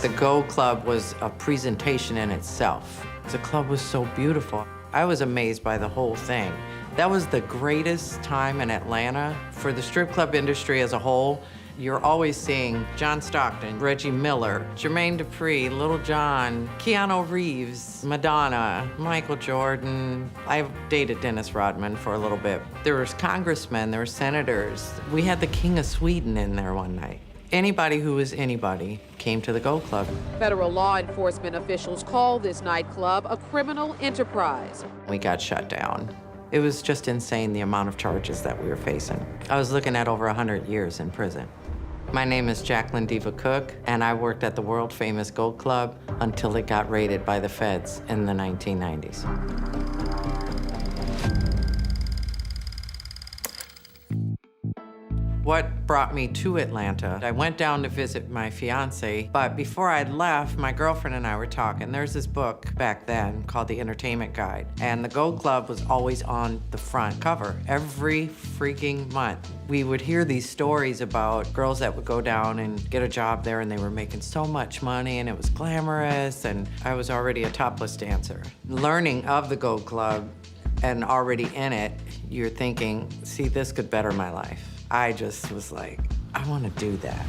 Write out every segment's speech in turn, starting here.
The Go Club was a presentation in itself. The club was so beautiful. I was amazed by the whole thing. That was the greatest time in Atlanta for the strip club industry as a whole. You're always seeing John Stockton, Reggie Miller, Jermaine Dupri, Little John, Keanu Reeves, Madonna, Michael Jordan. I dated Dennis Rodman for a little bit. There was congressmen, there were senators. We had the King of Sweden in there one night. Anybody who was anybody came to the Go Club. Federal law enforcement officials call this nightclub a criminal enterprise. We got shut down. It was just insane, the amount of charges that we were facing. I was looking at over 100 years in prison. My name is Jacklyn Diva Cook, and I worked at the world-famous Go Club until it got raided by the feds in the 1990s. What brought me to Atlanta? I went down to visit my fiance, but before I left, my girlfriend and I were talking. There's this book back then called The Entertainment Guide, and the Go Club was always on the front cover every freaking month. We would hear these stories about girls that would go down and get a job there, and they were making so much money, and it was glamorous, and I was already a topless dancer. Learning of the Go Club and already in it, you're thinking, see, this could better my life. I just was like, I want to do that.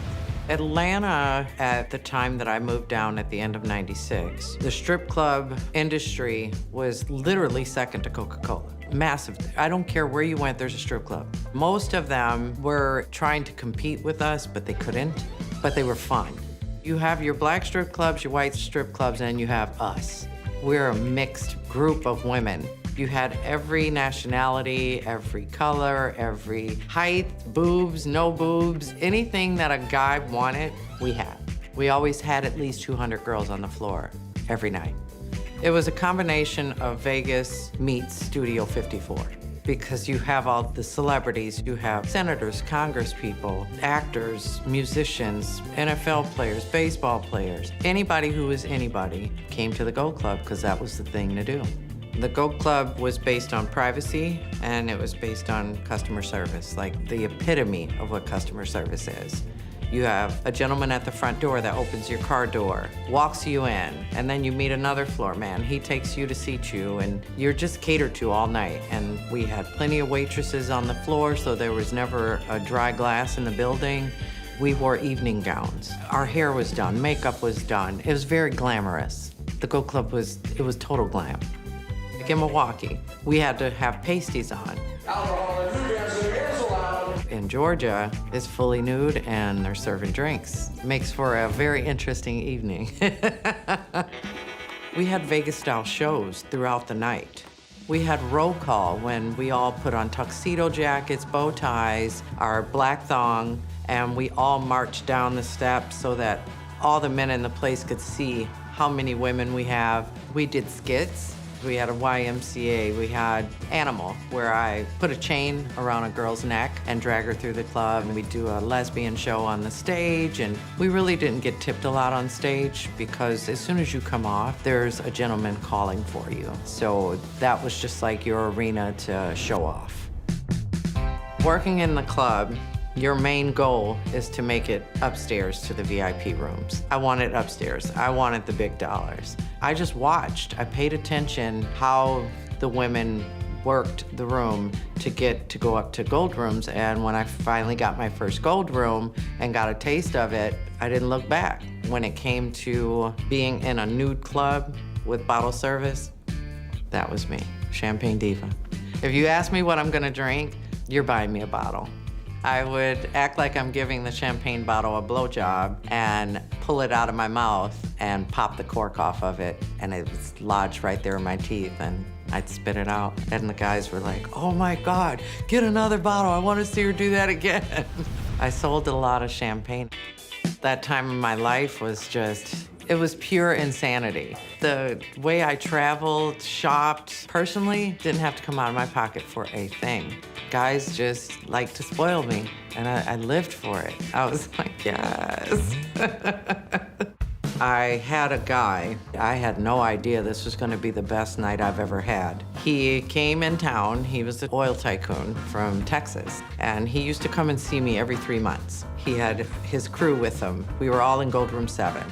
Atlanta, at the time that I moved down at the end of '96, the strip club industry was literally second to Coca-Cola. Massive. I don't care where you went, there's a strip club. Most of them were trying to compete with us, but they couldn't, but they were fun. You have your black strip clubs, your white strip clubs, and you have us. We're a mixed group of women. You had every nationality, every color, every height, boobs, no boobs, anything that a guy wanted, we had. We always had at least 200 girls on the floor every night. It was a combination of Vegas meets Studio 54 because you have all the celebrities. You have senators, congresspeople, actors, musicians, NFL players, baseball players. Anybody who was anybody came to the Go Club because that was the thing to do. The Go Club was based on privacy, and it was based on customer service, like the epitome of what customer service is. You have a gentleman at the front door that opens your car door, walks you in, and then you meet another floor man. He takes you to seat you, and you're just catered to all night. And we had plenty of waitresses on the floor, so there was never a dry glass in the building. We wore evening gowns. Our hair was done, makeup was done. It was very glamorous. The Go Club was total glam. Like in Milwaukee, we had to have pasties on. Alcohol and nude dancing is allowed. In Georgia, it's fully nude and they're serving drinks. Makes for a very interesting evening. We had Vegas-style shows throughout the night. We had roll call when we all put on tuxedo jackets, bow ties, our black thong, and we all marched down the steps so that all the men in the place could see how many women we have. We did skits. We had a YMCA, we had Animal, where I put a chain around a girl's neck and drag her through the club, and we'd do a lesbian show on the stage, and we really didn't get tipped a lot on stage because as soon as you come off, there's a gentleman calling for you. So that was just like your arena to show off. Working in the club, your main goal is to make it upstairs to the VIP rooms. I wanted upstairs. I wanted the big dollars. I just watched. I paid attention how the women worked the room to go up to gold rooms, and when I finally got my first gold room and got a taste of it, I didn't look back. When it came to being in a nude club with bottle service, that was me, Champagne Diva. If you ask me what I'm gonna drink, you're buying me a bottle. I would act like I'm giving the champagne bottle a blowjob and pull it out of my mouth and pop the cork off of it, and it was lodged right there in my teeth, and I'd spit it out. And the guys were like, oh my God, get another bottle. I want to see her do that again. I sold a lot of champagne. That time in my life was just, it was pure insanity. The way I traveled, shopped, personally, didn't have to come out of my pocket for a thing. Guys just like to spoil me, and I lived for it. I was like, yes. I had a guy, I had no idea this was gonna be the best night I've ever had. He came in town, he was an oil tycoon from Texas, and he used to come and see me every 3 months. He had his crew with him. We were all in Gold Room 7.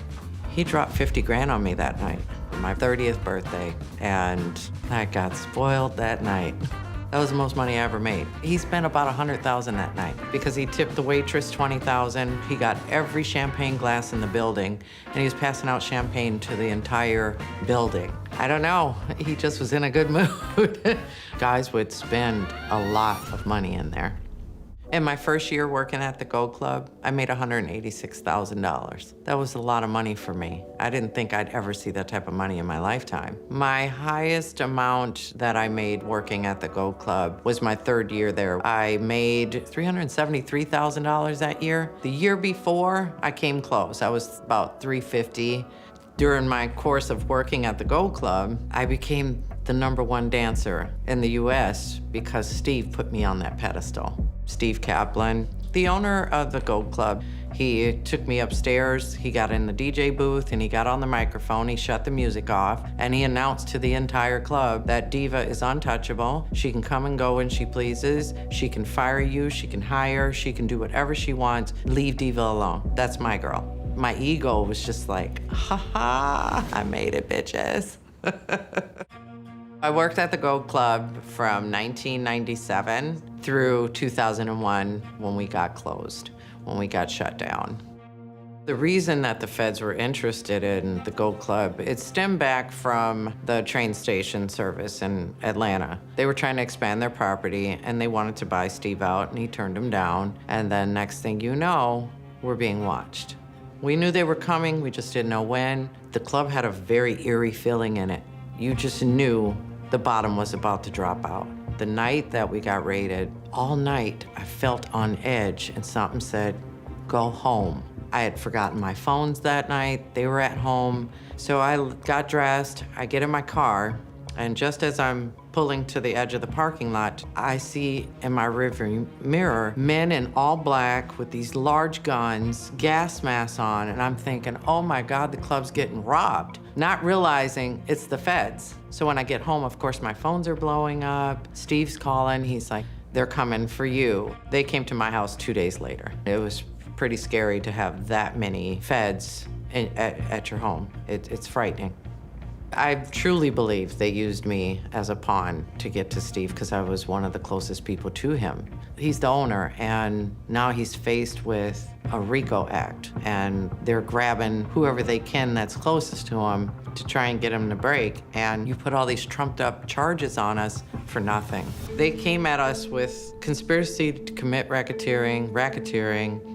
He dropped 50 grand on me that night, my 30th birthday, and I got spoiled that night. That was the most money I ever made. He spent about $100,000 that night because he tipped the waitress $20,000. He got every champagne glass in the building, and he was passing out champagne to the entire building. I don't know, he just was in a good mood. Guys would spend a lot of money in there. In my first year working at the Gold Club, I made $186,000. That was a lot of money for me. I didn't think I'd ever see that type of money in my lifetime. My highest amount that I made working at the Gold Club was my third year there. I made $373,000 that year. The year before, I came close. I was about $350,000. During my course of working at the Gold Club, I became the #1 dancer in the US because Steve put me on that pedestal. Steve Jacklyn, the owner of the Gold Club, he took me upstairs, he got in the DJ booth and he got on the microphone, he shut the music off, and he announced to the entire club that Diva is untouchable. She can come and go when she pleases. She can fire you, she can hire, she can do whatever she wants. Leave Diva alone. That's my girl. My ego was just like, ha ha, I made it, bitches. I worked at the Gold Club from 1997 through 2001 when we got closed, when we got shut down. The reason that the feds were interested in the Gold Club, it stemmed back from the train station service in Atlanta. They were trying to expand their property and they wanted to buy Steve out and he turned them down. And then next thing you know, we're being watched. We knew they were coming, we just didn't know when. The club had a very eerie feeling in it. You just knew the bottom was about to drop out. The night that we got raided, all night I felt on edge and something said, go home. I had forgotten my phones that night, they were at home. So I got dressed, I get in my car, and just as I'm pulling to the edge of the parking lot, I see in my rearview mirror men in all black with these large guns, gas masks on, and I'm thinking, oh my God, the club's getting robbed, not realizing it's the feds. So when I get home, of course, my phones are blowing up. Steve's calling, he's like, they're coming for you. They came to my house 2 days later. It was pretty scary to have that many feds at your home. It's frightening. I truly believe they used me as a pawn to get to Steve because I was one of the closest people to him. He's the owner, and now he's faced with a RICO act, and they're grabbing whoever they can that's closest to him to try and get him to break, and you put all these trumped up charges on us for nothing. They came at us with conspiracy to commit racketeering,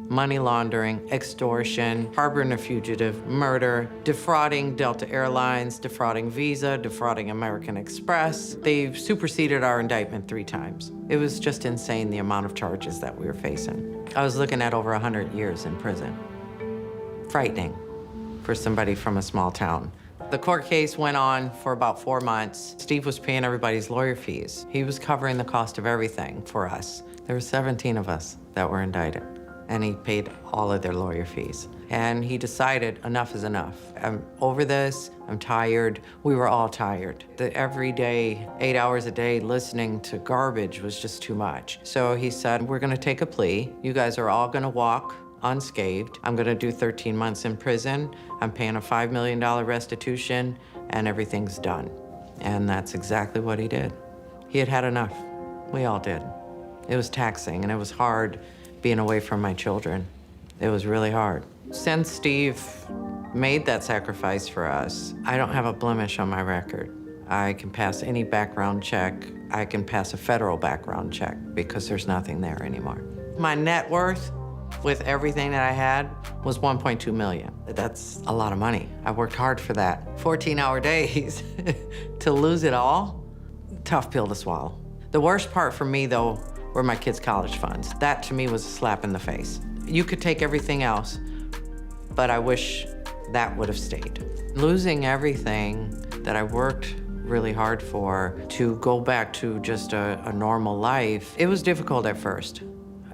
money laundering, extortion, harboring a fugitive, murder, defrauding Delta Airlines, defrauding Visa, defrauding American Express. They've superseded our indictment 3 times. It was just insane the amount of charges that we were facing. I was looking at over 100 years in prison. Frightening for somebody from a small town. The court case went on for about 4 months. Steve was paying everybody's lawyer fees. He was covering the cost of everything for us. There were 17 of us that were indicted, and he paid all of their lawyer fees. And he decided enough is enough. I'm over this, I'm tired. We were all tired. The every day, 8 hours a day listening to garbage was just too much. So he said, we're gonna take a plea. You guys are all gonna walk unscathed. I'm gonna do 13 months in prison. I'm paying a $5 million restitution, and everything's done. And that's exactly what he did. He had had enough. We all did. It was taxing, and it was hard being away from my children. It was really hard. Since Steve made that sacrifice for us, I don't have a blemish on my record. I can pass any background check. I can pass a federal background check because there's nothing there anymore. My net worth with everything that I had was $1.2 million. That's a lot of money. I worked hard for that. 14-hour days. To lose it all, tough pill to swallow. The worst part for me, though, were my kids' college funds. That, to me, was a slap in the face. You could take everything else, but I wish that would have stayed. Losing everything that I worked really hard for to go back to just a normal life, it was difficult at first.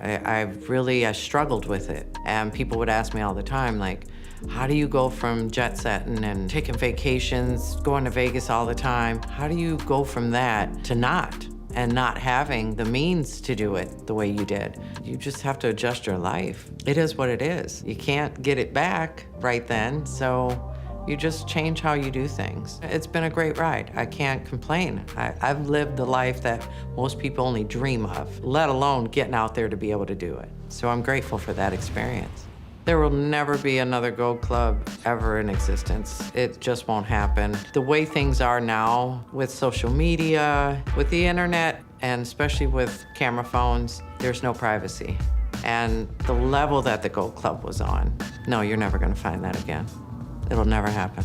I struggled with it. And people would ask me all the time, like, how do you go from jet setting and taking vacations, going to Vegas all the time? How do you go from that to not? And not having the means to do it the way you did. You just have to adjust your life. It is what it is. You can't get it back right then, so You just change how you do things. It's been a great ride. I can't complain. I've lived the life that most people only dream of, let alone getting out there to be able to do it. So I'm grateful for that experience. There will never be another Gold Club ever in existence. It just won't happen. The way things are now with social media, with the internet, and especially with camera phones, there's no privacy. And the level that the Gold Club was on, no, you're never gonna find that again. It'll never happen.